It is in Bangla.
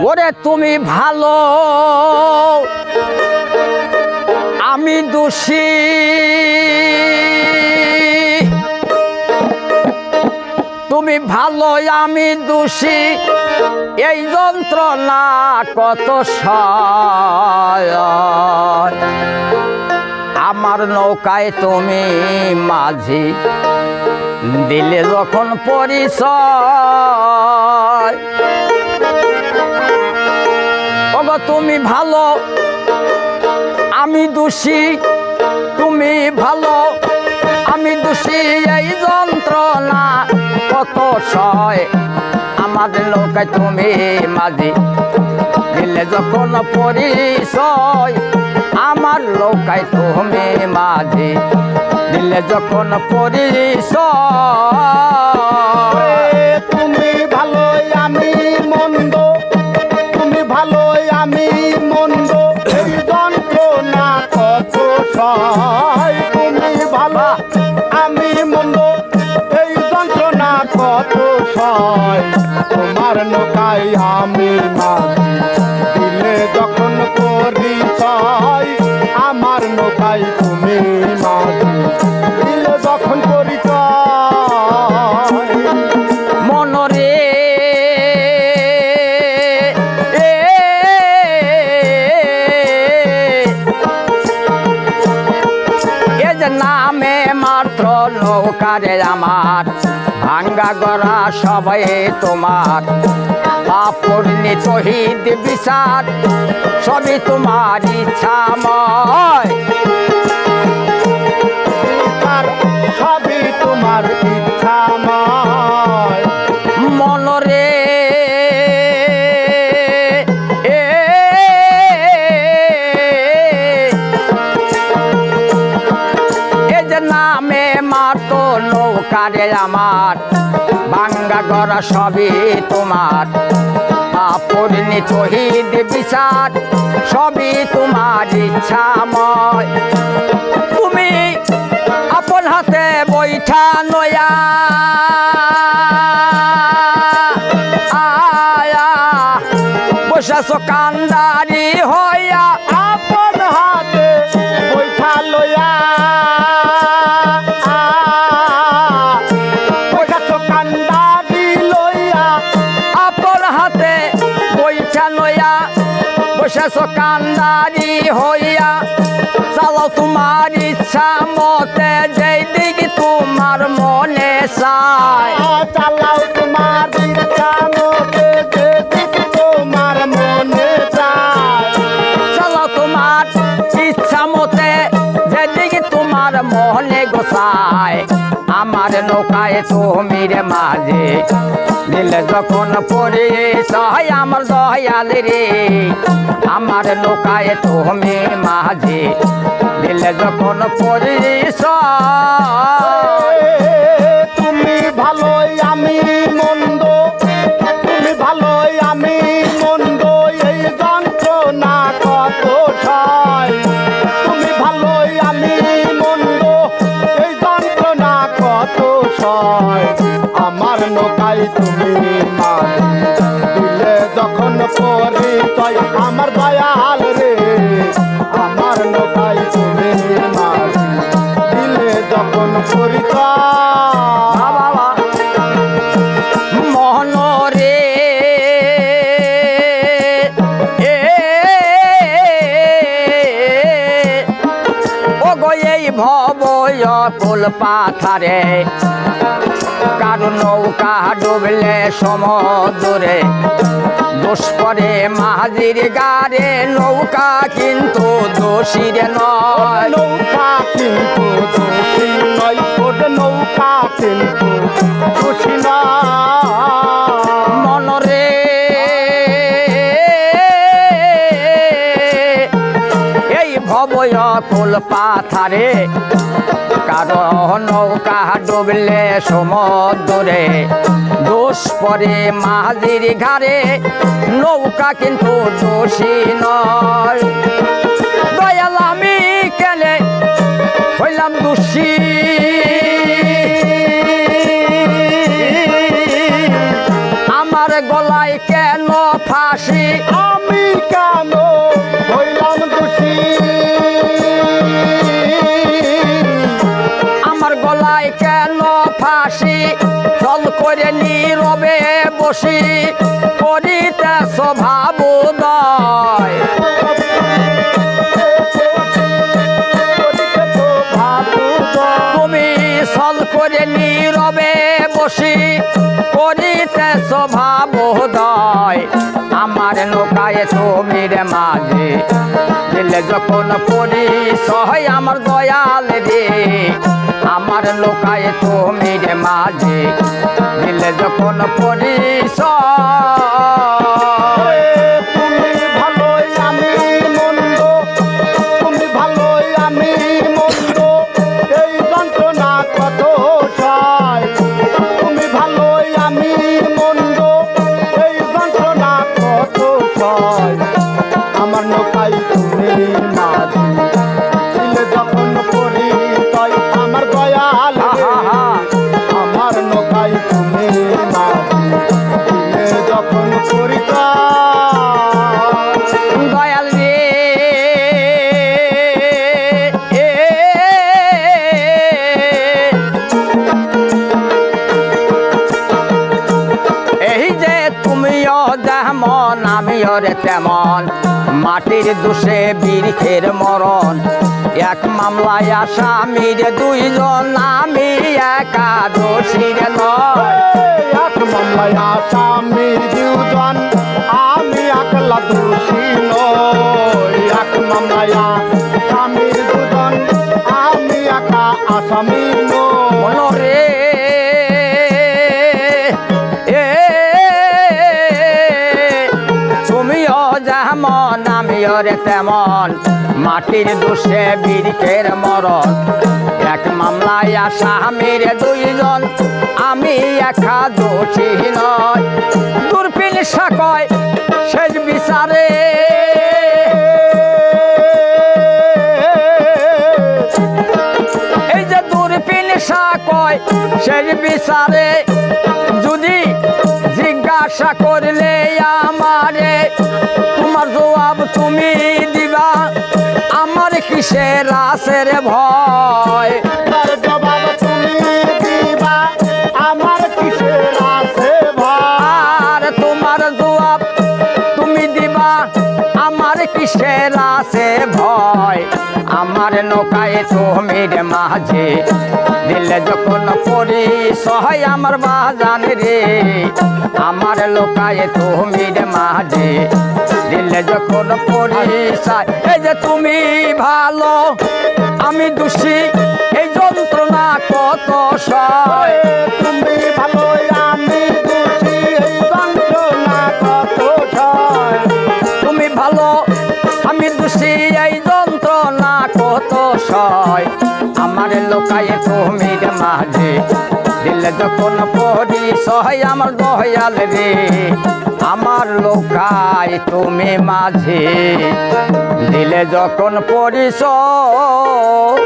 ওরে তুমি ভালো আমি দোষী, তুমি ভালো আমি দোষী, এই যন্ত্রণা কত সয়। আমার নৌকায় তুমি মাঝি দিলে যখন পরিচয়, ওগো তুমি ভালো আমি দোষী, তুমি ভালো আমি দোষী, এই যন্ত্রণা কত সয়। আমার নৌকায় তুমি মাঝি দিলে যখন পরিচয়, আমার নৌকায় তুমি মাঝি দিলে যখন পরিচয়। তুমি ভালোই আমি মন্দ, তুমি ভালোই আমি মন্দ, এই যন্ত্রণা কত সয়। তুমি ভালো আমি মন্দ, এই যন্ত্রণা কত সয়। তোমার নৌকায় আমি মাঝি দিলে যখন পরিচয়, আমার নৌকায় তুমি মাঝি দিলে যখন পরিচয়। মনরে এ যে নামে মাত্র নৌকারে আমার, ভাঙ্গা গড়া সবাই তোমার, আপনি শহীদ বিচার সবই তোমার ইচ্ছাময়। সবই তোমার ইচ্ছাময়। মনরে এ যে নামে মাত্র নৌকারে আমার, ভাঙ্গা গড়া সবই তোমার, আপনি শহীদ বিচার সবই তোমার ইচ্ছাময়। তুমি আপন হাতে বৈঠা নয়া আয়া বসাছ কান্দারি হইয়া, আপন হাতে বৈঠা লইয়া বসাছ কান্দারি লইয়া, আপন হাতে বৈঠা নয়া বসাছ কান্দারি হইয়া, চালাও তোমার ইচ্ছা মতে যেই দিকে তোমার মনে চায়। চালাও তোমার ইচ্ছা মতে যেদিকে তোমার মনে চায়। চালাও তোমার ইচ্ছা মতে যেদিকে তোমার মনে গোসায়। আমার নৌকায় তুমি রে মাঝে দিলে যখন পরিচয়, আমার দয়াল রে আমার নৌকায় তুমি মাঝে দিলে যখন পরিচয়। তুমি ভালোই আমি মন্দ, তুমি ভালোই আমি মন্দ, এই যন্ত্রণা কত সয়। তুমি ভালোই আমি মন্দ, এই যন্ত্রণা কত সয়। আমার নৌকায় তুমি মাঝি দিলে যখন পরিচয়, আমার দয়াল রে আমার নৌকায় তুমি মাঝি দিলে যখন পরিচয়। বাবা মনরে ওগো এই ভবয় কুল পাথারে, কারণ নৌকা ডুবলে সমুদ্রে, দোষ করে মাঝির গারে, নৌকা কিন্তু দোষীর নয়। নৌকা কিন্তু দোষী নয়, ওরে নৌকা কিন্তু দোষী নয়। মনরে এই ভবয় কুল পাথারে, কারণ নৌকা ডুবলে সমুদ্রে, দোষ পরে মাঝির ঘাড়ে, নৌকা কিন্তু দোষী নয়। দয়াল আমি কেনে হইলাম দোষী, আমার গলায় কেন ফাঁসি আমি কেন হইলাম দোষী আমার গলায় কেন ফাঁসি জল করে নীরবে বসি করিতে স্বভাব উদয় তুমি ছল করে নীরবে বসি করিতে স্বভাব উদয় আমার নৌকায় তুমি রে মাঝে দিলে যখন পরিচয় আমার দয়াল রে আমার নৌকায় তুমি রে মাঝে দিলে যখন পরিচয় তুমি ভালোই আমি মন্দ তুমি ভালোই আমি মন্দ এই যন্ত্রণা কত সয় তুমি ভালোই আমি মন্দ এই যন্ত্রণা কত সয় আমার নৌকায় তুমি মাঝি দিলে যখন পরিচয় আমার দয়াল রে, আমার নৌকায় তুমি মাঝি দিলে যখন পরিচয় দয়াল রে এই যে তুমিও যেমন আমিও রে তেমন মাটির দোষে বীরখের মরণ এক মামলায় আসামির দুইজন আমি একা দোষীর নয় এক মামলায় আসামি দুজন আমি একলা দোষী নই এক মামলায় আসামি দুজন আমি একা আসামি নই মনরে তুমিও যেমন আমিও রে তেমন মাটির দোষে বীরকের মরণ এক মামলায় আসামির দুইজন আমি একা দোষী নয় দূরপিন সাকয় শেষ বিচারে এই যে দূরপিন সাকয় শেষ বিচারে যদি জিজ্ঞাসা করলে আমারে তোমার জবাব তুমি দিবা আমার কিসের আসের ভয় তার জবাব তুমি দিবা আমার কিসের আছে ভাই আর তোমার জবাব তুমি দিবা আমার কিসের আছে ভয় আমার নৌকায় তুমি রে মাঝে দিলে যখন পরিচয় আমার বাজান রে আমার নৌকায় তুমি রে মাঝে দিলে যখন পরিচয় এই যে তুমি ভালো আমি দোষী এই যন্ত্রণা কত সয় তুমি ভালোই আমি দোষী এই যন্ত্রণা কত সয় তুমি ভালো আমি দোষী এই যন্ত্রণা কত সয় আমার লোকায় তুমি রে মাঝে দিলে যখন পরিচয় আমার দয়াল রে আমার লোকায় তুমি মাঝে দিলে যখন পরিচয়